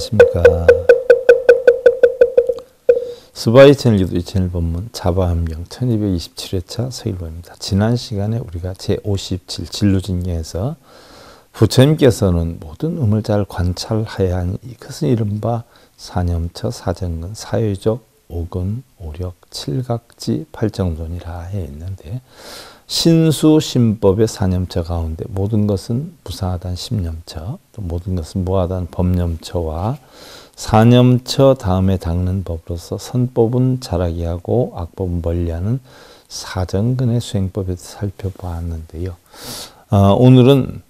안녕하십니까. 스바이 채널 기도 이 채널 본문 자바함경 1227회차 서일보입니다. 지난 시간에 우리가 제57 진루진경에서 부처님께서는 모든 음을 잘 관찰해야 하니 이것은 이른바 사념처, 사정근, 사유적, 오근, 오력, 칠각지, 팔정존이라 했는데 신수, 신법의 사념처 가운데 모든 것은 무상하다는 십념처, 또 모든 것은 무하다는 법념처와 사념처 다음에 닦는 법으로서 선법은 잘하게 하고 악법은 멀리하는 사정근의 수행법에 살펴보았는데요. 오늘은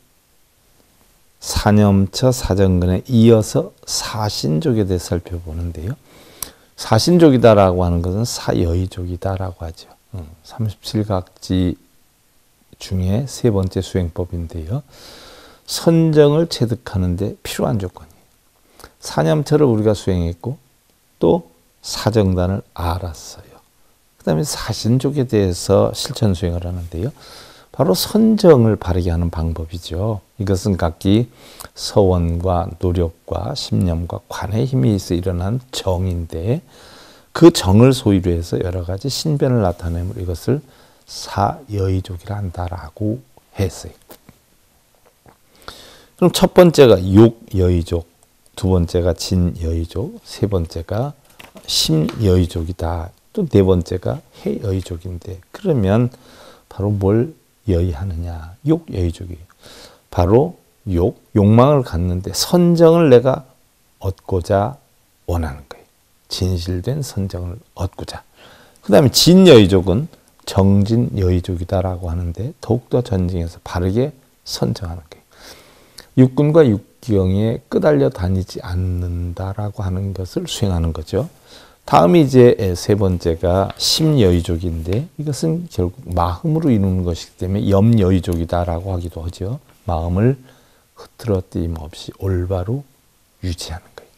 사념처, 사정근에 이어서 사신족에 대해 살펴보는데요. 사신족이다라고 하는 것은 사여의족이다라고 하죠. 37각지 중에 세 번째 수행법인데요. 선정을 체득하는 데 필요한 조건이에요. 사념처를 우리가 수행했고 또 사정단을 알았어요. 그 다음에 사신족에 대해서 실천 수행을 하는데요. 바로 선정을 바르게 하는 방법이죠. 이것은 각기 서원과 노력과 신념과 관의 힘에 있어 일어난 정인데 그 정을 소위로 해서 여러 가지 신변을 나타내므로 이것을 사여의족이라 한다라고 했어요. 그럼 첫 번째가 욕여의족, 두 번째가 진여의족, 세 번째가 심여의족이다. 또 네 번째가 해여의족인데 그러면 바로 뭘 여의하느냐? 욕여의족이에요. 바로 욕망을 갖는데 선정을 내가 얻고자 원하는 거예요. 진실된 선정을 얻고자. 그 다음에 진여의족은 정진여의족이다라고 하는데 더욱더 전쟁에서 바르게 선정하는 거예요. 육군과 육경에 끄달려 다니지 않는다라고 하는 것을 수행하는 거죠. 다음이 이제 세 번째가 심여의족인데 이것은 결국 마음으로 이루는 것이기 때문에 염여의족이다라고 하기도 하죠. 마음을 흐트러뜨림 없이 올바로 유지하는 거예요.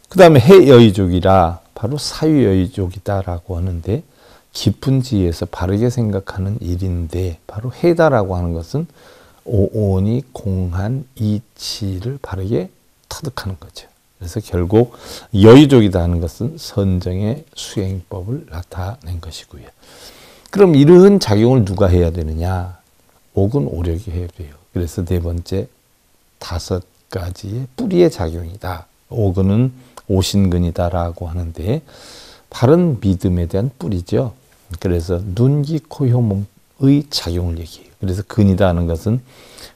그 다음에 해여의족이라 바로 사유여의족이다라고 하는데 깊은 지혜에서 바르게 생각하는 일인데 바로 해다라고 하는 것은 오온이 공한 이치를 바르게 터득하는 거죠. 그래서 결국 여의족이다 하는 것은 선정의 수행법을 나타낸 것이고요. 그럼 이러한 작용을 누가 해야 되느냐? 옥은 오력이 해야 돼요. 그래서 네 번째 다섯 가지의 뿌리의 작용이다. 옥은 오신근이다라고 하는데 바른 믿음에 대한 뿌리죠. 그래서 눈, 귀, 코, 혀, 몸의 작용을 얘기해요. 그래서 근이다 하는 것은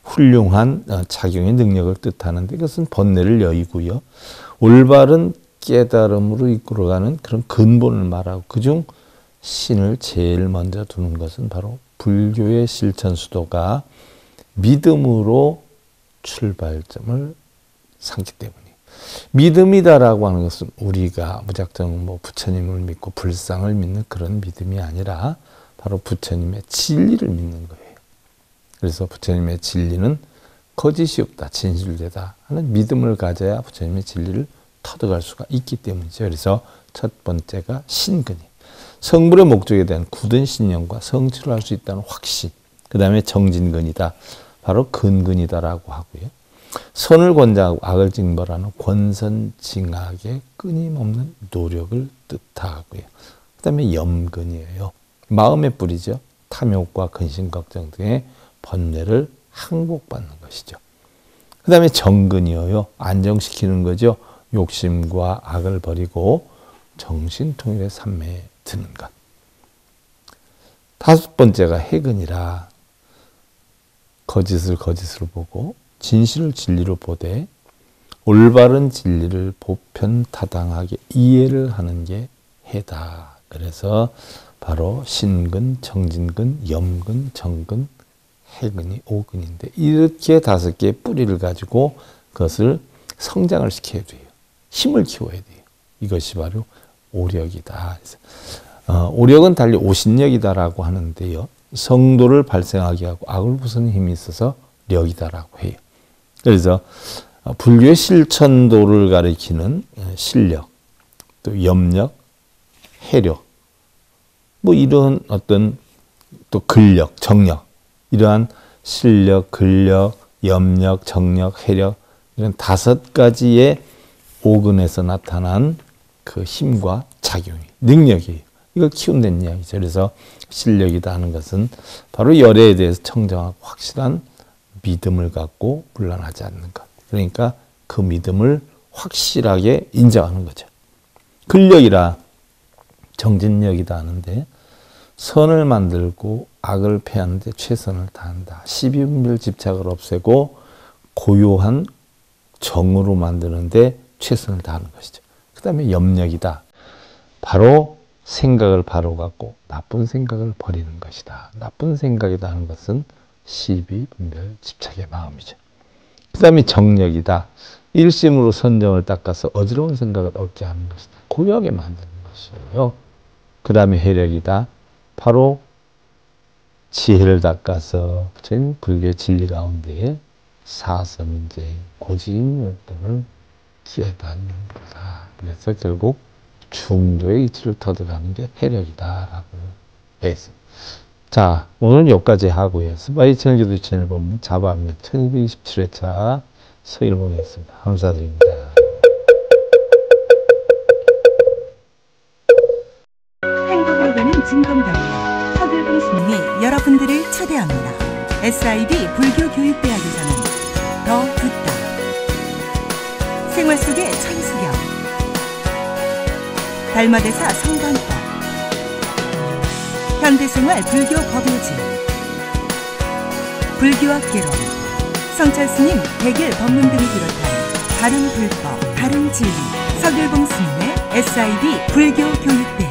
훌륭한 작용의 능력을 뜻하는데 이것은 번뇌를 여의고요. 올바른 깨달음으로 이끌어가는 그런 근본을 말하고 그중 신을 제일 먼저 두는 것은 바로 불교의 실천 수도가 믿음으로 출발점을 삼기 때문이에요. 믿음이다라고 하는 것은 우리가 무작정 부처님을 믿고 불상을 믿는 그런 믿음이 아니라 바로 부처님의 진리를 믿는 거예요. 그래서 부처님의 진리는 거짓이 없다, 진실되다 하는 믿음을 가져야 부처님의 진리를 터득할 수가 있기 때문이죠. 그래서 첫 번째가 신근이. 성불의 목적에 대한 굳은 신념과 성취를 할 수 있다는 확신. 그 다음에 정진근이다. 바로 근근이다라고 하고요. 선을 권장하고 악을 징벌하는 권선징악의 끊임없는 노력을 뜻하고요. 그 다음에 염근이에요. 마음의 뿌리죠. 탐욕과 근심, 걱정 등의 번뇌를 항복받는 것이죠. 그 다음에 정근이에요. 안정시키는 거죠. 욕심과 악을 버리고 정신통일의 삶에 드는 것. 다섯 번째가 해근이라 거짓을 거짓으로 보고 진실을 진리로 보되 올바른 진리를 보편타당하게 이해를 하는 게 해다. 그래서 바로 신근, 정진근, 염근, 정근, 해근이 오근인데 이렇게 다섯 개의 뿌리를 가지고 그것을 성장을 시켜야 돼요. 힘을 키워야 돼요. 이것이 바로 오력이다. 오력은 달리 오신력이다라고 하는데요. 성도를 발생하게 하고 악을 부수는 힘이 있어서 력이다라고 해요. 그래서 불교의 실천도를 가리키는 실력, 또 염력, 해력, 이런 어떤 또 근력, 정력, 이러한 실력, 근력, 염력, 정력, 해력 이런 다섯 가지의 오근에서 나타난 그 힘과 작용이, 능력이, 이걸 키운다는 이야기죠. 그래서 실력이다 하는 것은 바로 열애에 대해서 청정하고 확실한 믿음을 갖고 물러나지 않는 것. 그러니까 그 믿음을 확실하게 인정하는 거죠. 근력이라 정진력이다 하는데 선을 만들고 악을 패하는데 최선을 다한다. 시비분별 집착을 없애고 고요한 정으로 만드는데 최선을 다하는 것이죠. 그 다음에 염력이다. 바로 생각을 바로 갖고 나쁜 생각을 버리는 것이다. 나쁜 생각이다 하는 것은 시비분별 집착의 마음이죠. 그 다음에 정력이다. 일심으로 선정을 닦아서 어지러운 생각을 얻게 하는 것이다. 고요하게 만드는 것이에요. 그 다음에 해력이다. 바로 지혜를 닦아서 전 불교의 진리 가운데에 사서문제, 고지인멸 등을 기회받는 거다. 그래서 결국 중도의 이치를 터득하는 게 해력이다라고 했습니다. 자, 오늘 여기까지 하고요. 스바이 채널교도 채널 보면 자바입니다. 1227회차 서일 보겠습니다. 감사드립니다. 행복을 가는 진검다리에 서글봉 스님이 여러분들을 초대합니다. SIB 불교교육대학에서는 더 듣다, 생활 속의 천수경, 달마대사 성관법, 현대생활 불교 법요지, 불교학 개론, 성찰스님 백일 법문 등을 비롯한 다른 불법, 다른 진리, 서글봉 스님의 SIB 불교교육대학